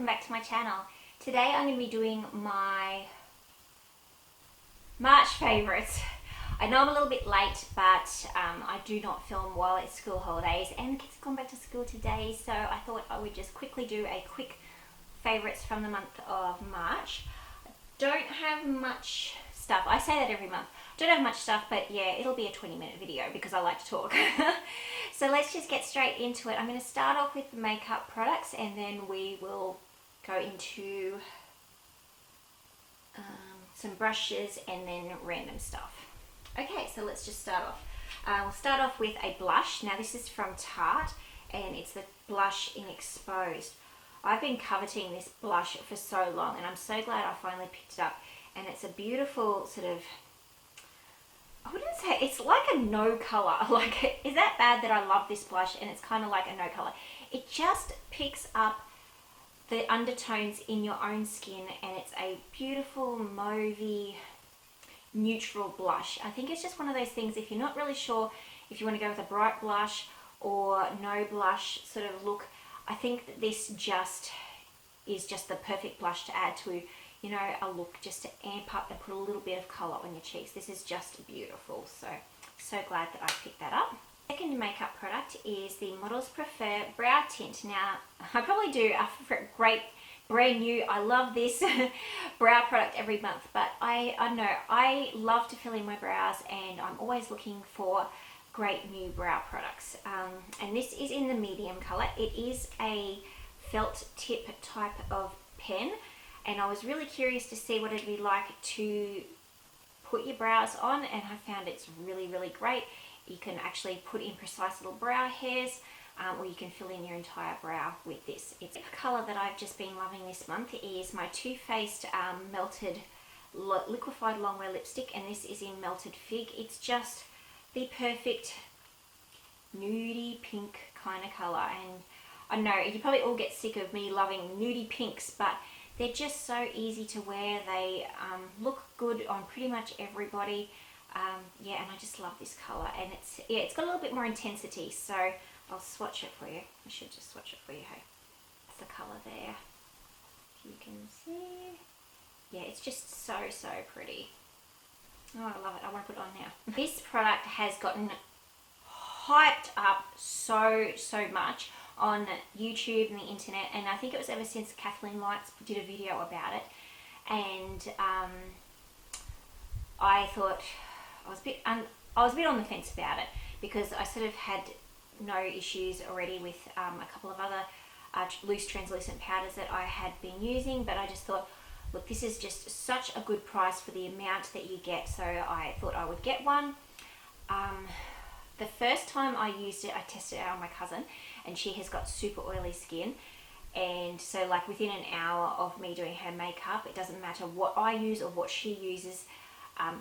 welcome back to my channel. Today I'm going to be doing my March favourites. I know I'm a little bit late, but I do not film while it's school holidays and the kids have gone back to school today, so I thought I would just quickly do a quick favourites from the month of March. I don't have much stuff. I say that every month. Don't have much stuff, but yeah, it'll be a 20-minute video because I like to talk. So let's just get straight into it. I'm going to start off with the makeup products and then we will go into some brushes and then random stuff. Okay, so let's just start off. We'll start off with a blush. Now this is from Tarte and it's the blush in Exposed. I've been coveting this blush for so long and I'm so glad I finally picked it up. And it's a beautiful sort of, I wouldn't say, it's like a no colour. Like, is that bad that I love this blush and it's kind of like a no colour? It just picks up the undertones in your own skin and it's a beautiful mauvey neutral blush. I think it's just one of those things, if you're not really sure if you want to go with a bright blush or no blush sort of look, I think that this just is just the perfect blush to add to, you know, a look, just to amp up and put a little bit of colour on your cheeks. This is just beautiful, so glad that I picked that up. Second makeup product is the ModelsPrefer Brow Tint. Now, I probably do a great brand new, I love this brow product every month, but I know, I love to fill in my brows and I'm always looking for great new brow products. And this is in the medium colour. It is a felt tip type of pen. And I was really curious to see what it'd be like to put your brows on, and I found it's really, really great. You can actually put in precise little brow hairs, or you can fill in your entire brow with this. It's a colour that I've just been loving this month is my Too Faced Melted Liquified Longwear lipstick, and this is in Melted Fig. It's just the perfect nudie pink kind of colour, and I know you probably all get sick of me loving nudie pinks, but they're just so easy to wear. They look good on pretty much everybody. Yeah, and I just love this colour. And it's got a little bit more intensity. So I'll swatch it for you. I should just swatch it for you. Hey, that's the colour there. If you can see. Yeah, it's just so pretty. Oh, I love it. I want to put it on now. This product has gotten hyped up so much on YouTube and the internet, and I think it was ever since Kathleen Lights did a video about it, and I thought I was a bit on the fence about it because I sort of had no issues already with a couple of other loose translucent powders that I had been using, but I just thought, look, this is just such a good price for the amount that you get, so I thought I would get one. The first time I used it, I tested it out on my cousin, and she has got super oily skin, and so like within an hour of me doing her makeup, it doesn't matter what I use or what she uses,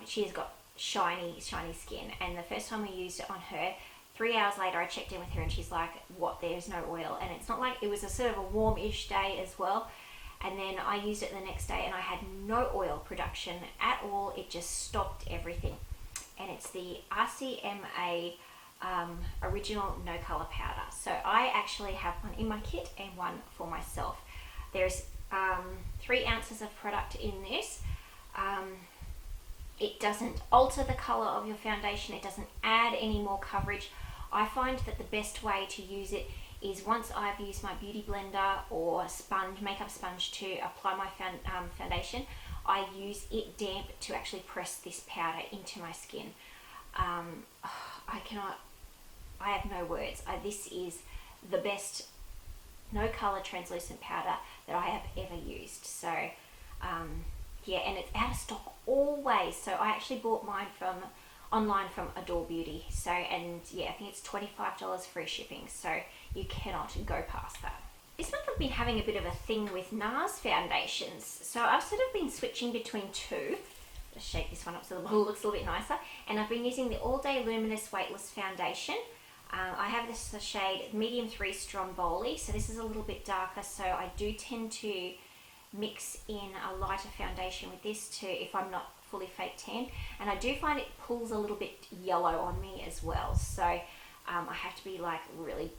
she has got shiny skin. And the first time we used it on her, 3 hours later I checked in with her and she's like, what, there's no oil? And it's not like, it was a sort of a warm-ish day as well, and then I used it the next day and I had no oil production at all. It just stopped everything. And it's the RCMA original no colour powder. So I actually have one in my kit and one for myself. There's 3 ounces of product in this. It doesn't alter the colour of your foundation. It doesn't add any more coverage. I find that the best way to use it is once I've used my beauty blender or sponge, makeup sponge to apply my foundation, I use it damp to actually press this powder into my skin. I have no words. This is the best no colour translucent powder that I have ever used. So yeah, and it's out of stock always. So I actually bought mine online from Adore Beauty. So, and yeah, I think it's $25 free shipping. So you cannot go past that. This month I've been having a bit of a thing with NARS foundations. So I've sort of been switching between two. Let's shake this one up so the bottle looks a little bit nicer. And I've been using the All Day Luminous Weightless Foundation. I have this shade medium 3 Stromboli, so this is a little bit darker, so I do tend to mix in a lighter foundation with this too if I'm not fully fake tan, and I do find it pulls a little bit yellow on me as well, so I have to be like really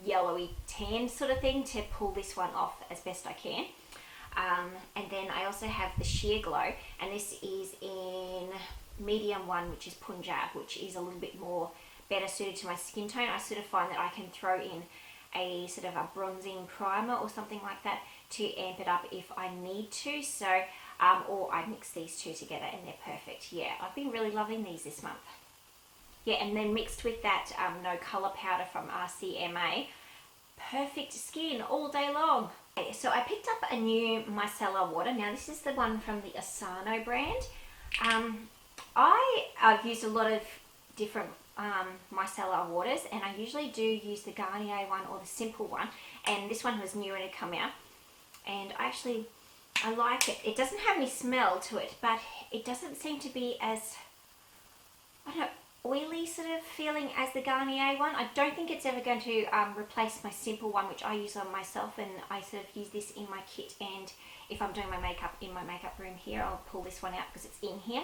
yellowy tan sort of thing to pull this one off as best I can. And then I also have the Sheer Glow, and this is in medium 1, which is Punjab, which is a little bit more better suited to my skin tone. I sort of find that I can throw in a sort of a bronzing primer or something like that to amp it up if I need to. So or I mix these two together and they're perfect. Yeah, I've been really loving these this month. Yeah, and then mixed with that no colour powder from RCMA, perfect skin all day long. Okay, so I picked up a new Micellar water. Now this is the one from the Essano brand. I've used a lot of different Micellar waters, and I usually do use the Garnier one or the simple one, and this one was new and had come out, and I like it. It doesn't have any smell to it, but it doesn't seem to be as, I don't know, oily sort of feeling as the Garnier one. I don't think it's ever going to replace my simple one, which I use on myself, and I sort of use this in my kit, and if I'm doing my makeup in my makeup room here, I'll pull this one out because it's in here.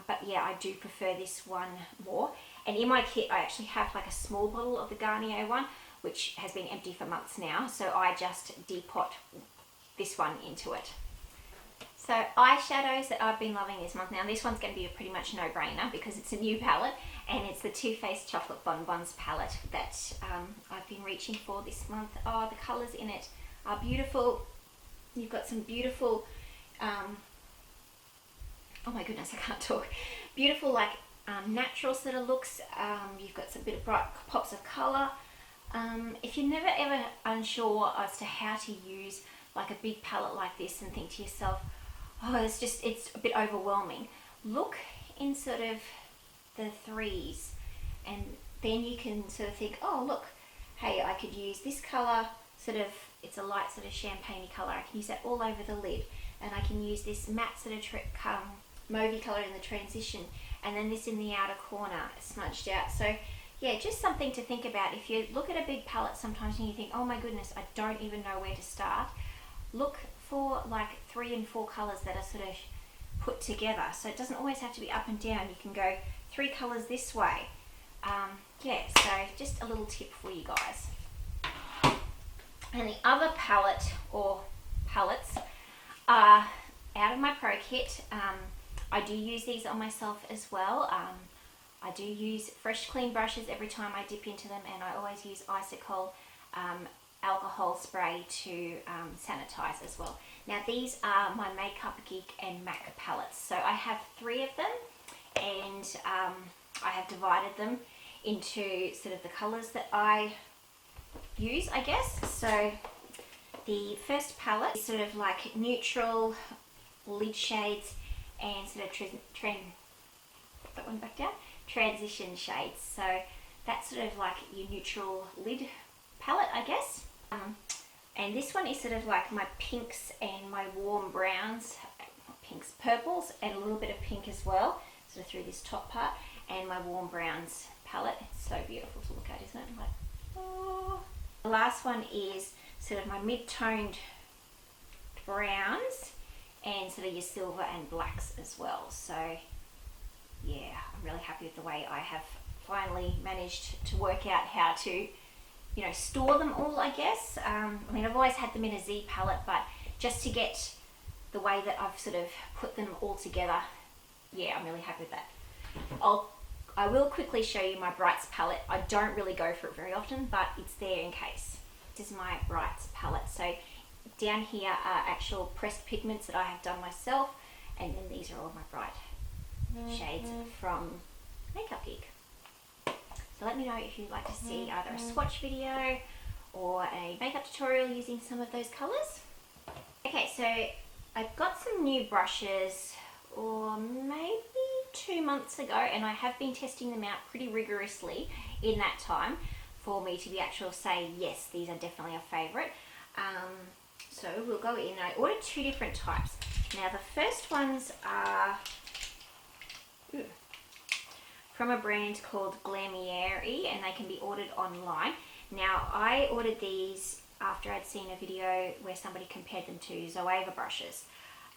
But yeah, I do prefer this one more. And in my kit, I actually have like a small bottle of the Garnier one, which has been empty for months now, so I just depot this one into it. So eyeshadows that I've been loving this month. Now this one's going to be a pretty much no-brainer because it's a new palette, and it's the Too Faced Chocolate Bonbons palette that I've been reaching for this month. Oh, the colours in it are beautiful. You've got some beautiful, oh my goodness, I can't talk. Beautiful like natural sort of looks. You've got some bit of bright pops of colour. If you're never ever unsure as to how to use like a big palette like this and think to yourself, oh, it's a bit overwhelming, look in sort of the threes, and then you can sort of think, oh look, hey, I could use this colour, sort of, it's a light sort of champagne colour, I can use that all over the lid, and I can use this matte sort of mauvey colour in the transition, and then this in the outer corner smudged out. So yeah, just something to think about. If you look at a big palette sometimes and you think, oh my goodness, I don't even know where to start, look for like 3 and 4 colours that are sort of put together. So it doesn't always have to be up and down. You can go 3 colours this way. Yeah, so just a little tip for you guys. And the other palette or palettes are out of my Pro Kit. I do use these on myself as well. I do use fresh clean brushes every time I dip into them, and I always use Isocol alcohol spray to sanitize as well. Now these are my Makeup Geek and MAC palettes. So I have 3 of them, and I have divided them into sort of the colours that I use, I guess. So the first palette is sort of like neutral lid shades and sort of transition shades. So that's sort of like your neutral lid palette, I guess. And this one is sort of like my pinks and my warm browns, pinks, purples, and a little bit of pink as well, sort of through this top part, and my warm browns palette. It's so beautiful to look at, isn't it? Like, oh. The last one is sort of my mid-toned browns and sort of your silver and blacks as well. So yeah, I'm really happy with the way I have finally managed to work out how to, you know, store them all, I guess. I mean, I've always had them in a Z palette, but just to get the way that I've sort of put them all together, yeah, I'm really happy with that. I will quickly show you my Brights palette. I don't really go for it very often, but it's there in case. This is my Brights palette. So down here are actual pressed pigments that I have done myself, and then these are all my bright shades from Makeup Geek. So let me know if you'd like to see either a swatch video or a makeup tutorial using some of those colours. Okay, so I've got some new brushes, or maybe 2 months ago, and I have been testing them out pretty rigorously in that time for me to be actual say, yes, these are definitely a favourite. So we'll go in. I ordered 2 different types. Now the first ones are from a brand called Glamierre, and they can be ordered online. Now I ordered these after I'd seen a video where somebody compared them to Zoeva brushes.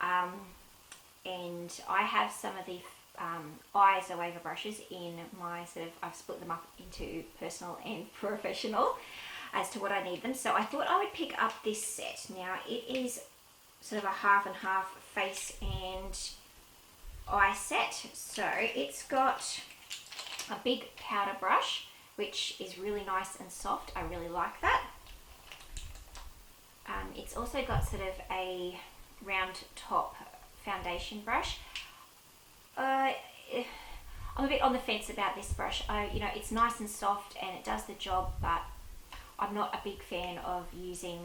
And I have some of the Zoeva brushes in my sort of, I've split them up into personal and professional. as to what I need them. So I thought I would pick up this set. Now it is sort of a half and half face and eye set. So it's got a big powder brush, which is really nice and soft. I really like that. It's also got sort of a round top foundation brush. I'm a bit on the fence about this brush. You know, it's nice and soft and it does the job, but I'm not a big fan of using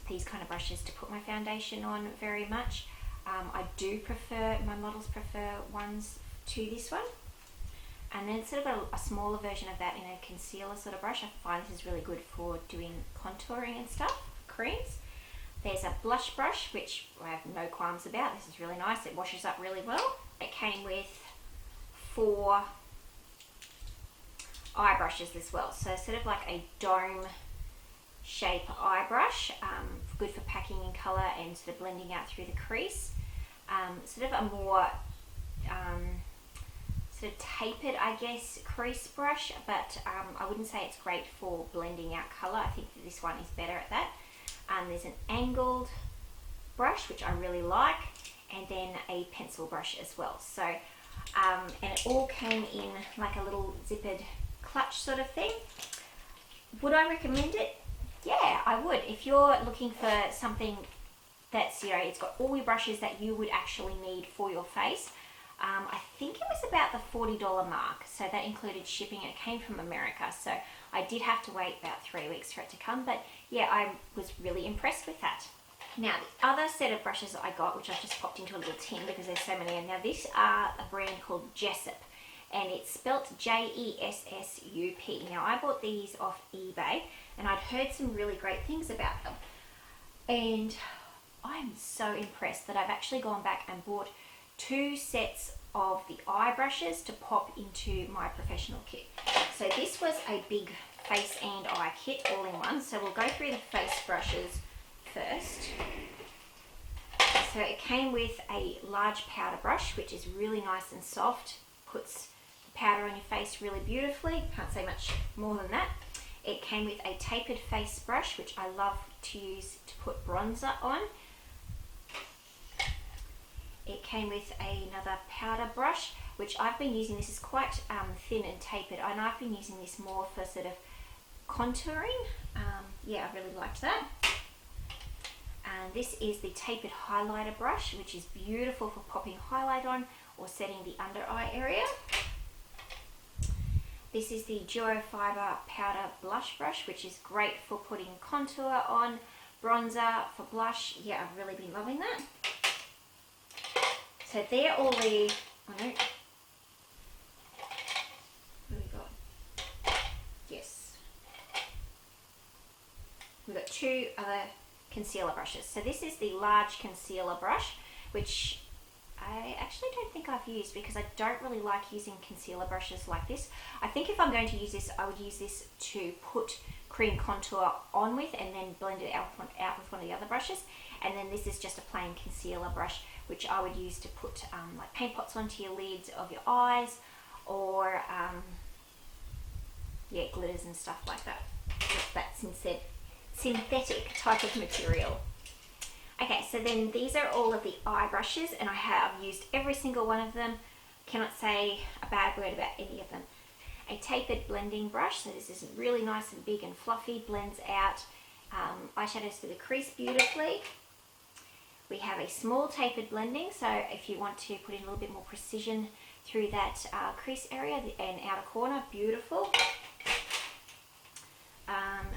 these kind of brushes to put my foundation on very much. I do prefer my ModelsPrefer ones to this one. And then it's sort of a smaller version of that in a concealer sort of brush. I find this is really good for doing contouring and stuff, creams. There's a blush brush, which I have no qualms about. This is really nice. It washes up really well. It came with 4 eye brushes as well. So sort of like a dome shape eye brush, good for packing in colour and sort of blending out through the crease. Sort of a more sort of tapered, I guess, crease brush, but I wouldn't say it's great for blending out colour. I think that this one is better at that. There's an angled brush, which I really like, and then a pencil brush as well. So, and it all came in like a little zippered clutch sort of thing. Would I recommend it? Yeah, I would. If you're looking for something that's, you know, it's got all your brushes that you would actually need for your face. I think it was about the $40 mark, so that included shipping. It came from America, so I did have to wait about 3 weeks for it to come, but yeah, I was really impressed with that. Now, the other set of brushes that I got, which I've just popped into a little tin because there's so many, and now these are a brand called Jessup, and it's spelt Jessup. Now, I bought these off eBay, and I'd heard some really great things about them, and I'm so impressed that I've actually gone back and bought 2 sets of the eye brushes to pop into my professional kit. So this was a big face and eye kit all in one. So we'll go through the face brushes first. So it came with a large powder brush, which is really nice and soft, puts the powder on your face really beautifully. Can't say much more than that. It came with a tapered face brush, which I love to use to put bronzer on. It came with another powder brush, which I've been using. This is quite thin and tapered, and I've been using this more for sort of contouring. Yeah, I really liked that. And this is the tapered highlighter brush, which is beautiful for popping highlight on or setting the under eye area. This is the Duo Fiber powder blush brush, which is great for putting contour on, bronzer, for blush. Yeah, I've really been loving that. So they're all the, what have we got? Yes. We've got 2 other concealer brushes. So this is the large concealer brush, which I actually don't think I've used because I don't really like using concealer brushes like this. I think if I'm going to use this, I would use this to put cream contour on with and then blend it out with one of the other brushes. And then this is just a plain concealer brush, which I would use to put like paint pots onto your lids of your eyes, or yeah, glitters and stuff like that. That synthetic type of material. Okay, so then these are all of the eye brushes, and I have used every single one of them. Cannot say a bad word about any of them. A tapered blending brush, so this is really nice and big and fluffy, blends out eyeshadows for the crease beautifully. We have a small tapered blending, so if you want to put in a little bit more precision through that crease area and outer corner, beautiful.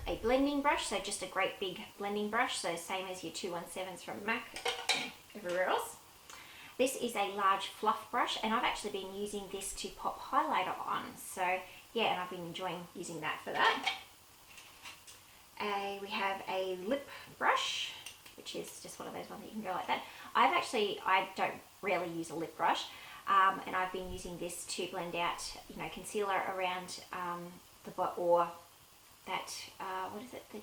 A blending brush, so just a great big blending brush, so same as your 217s from MAC and everywhere else. This is a large fluff brush, and I've actually been using this to pop highlighter on, so yeah, and I've been enjoying using that for that. We have a lip brush, which is just one of those ones that you can go like that. I don't rarely use a lip brush, and I've been using this to blend out, you know, concealer around the bottom, or that, what is it, the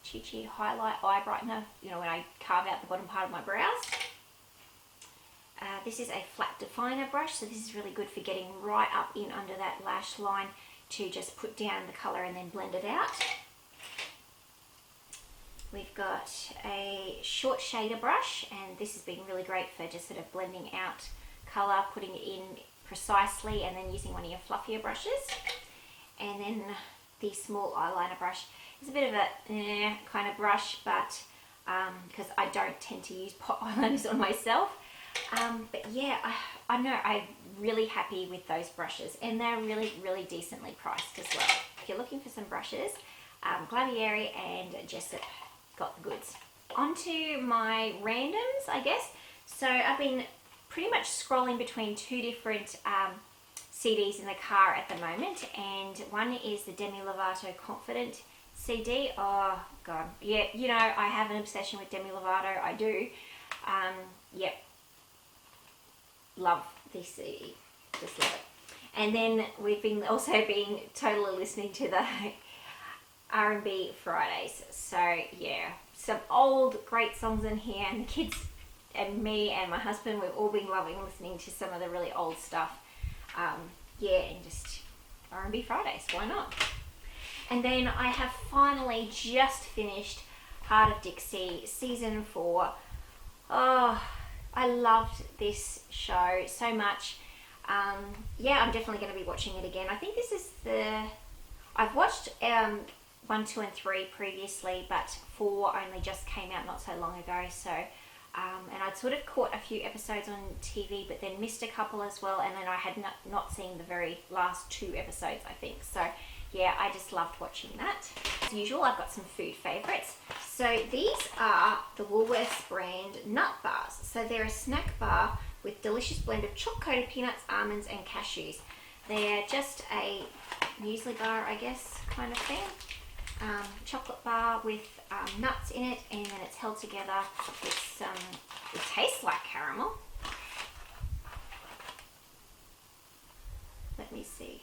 Chi Chi highlight eye brightener, you know, when I carve out the bottom part of my brows. This is a flat definer brush, so this is really good for getting right up in under that lash line, to just put down the colour and then blend it out. We've got a short shader brush, and this has been really great for just sort of blending out colour, putting it in precisely, and then using one of your fluffier brushes. And then the small eyeliner brush is a bit of a kind of brush, but because I don't tend to use pot eyeliners on myself. But yeah, I know I'm really happy with those brushes, and they're really, really decently priced as well. If you're looking for some brushes, Glamierre and Jessup got the goods. Onto my randoms, I guess. So I've been pretty much scrolling between two different CDs in the car at the moment, and one is the Demi Lovato Confident CD. Oh god, yeah, you know, I have an obsession with Demi Lovato, I do. Yep, love this CD, just love it. And then we've been also been totally listening to the RnB Fridays, so yeah, some old great songs in here, and the kids and me and my husband, we've all been loving listening to some of the really old stuff. Yeah, and just RnB Fridays, why not? And then I have finally just finished Heart of Dixie Season 4. Oh, I loved this show so much. Yeah, I'm definitely going to be watching it again. I think this is I've watched 1, 2 and 3 previously, but 4 only just came out not so long ago, so and I'd sort of caught a few episodes on TV, but then missed a couple as well, and then I had not seen the very last 2 episodes, I think. So yeah, I just loved watching that. As usual, I've got some food favourites. So these are the Woolworths brand nut bars. So they're a snack bar with delicious blend of chocolate-coated peanuts, almonds and cashews. They're just a muesli bar, I guess, kind of thing. Chocolate bar with nuts in it, and then it's held together with some, it tastes like caramel. Let me see.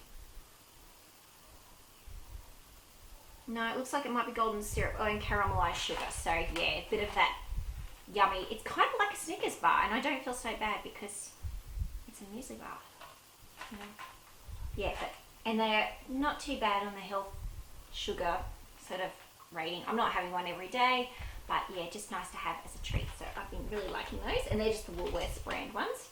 No, it looks like it might be golden syrup and caramelized sugar. So yeah, a bit of that yummy. It's kind of like a Snickers bar, and I don't feel so bad because it's a muesli bar. You know? Yeah, and they're not too bad on the health sugar sort of rating. I'm not having one every day, but yeah, just nice to have as a treat. So I've been really liking those, and they're just the Woolworths brand ones.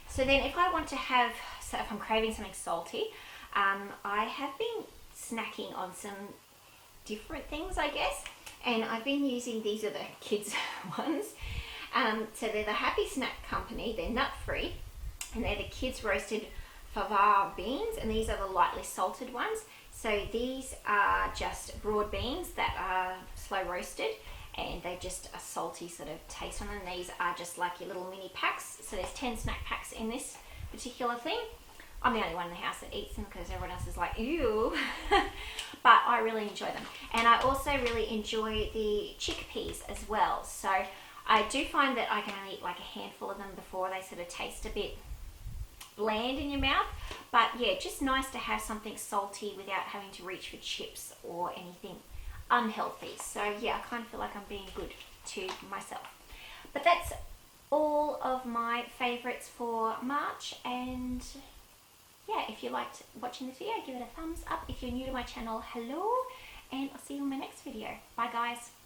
So then if I want to have, so if I'm craving something salty, I have been snacking on some different things, I guess, and I've been using, these are the kids ones. So they're the Happy Snack Company, they're nut free, and they're the kids roasted fava beans, and these are the lightly salted ones. So these are just broad beans that are slow roasted, and they just a salty sort of taste on them. These are just like your little mini packs. So there's 10 snack packs in this particular thing. I'm the only one in the house that eats them because everyone else is like, ew. But I really enjoy them. And I also really enjoy the chickpeas as well. So I do find that I can only eat like a handful of them before they sort of taste a bit bland in your mouth. But yeah, just nice to have something salty without having to reach for chips or anything unhealthy. So yeah, I kind of feel like I'm being good to myself. But that's all of my favourites for March, and yeah, if you liked watching this video, give it a thumbs up. If you're new to my channel, hello, and I'll see you in my next video. Bye guys.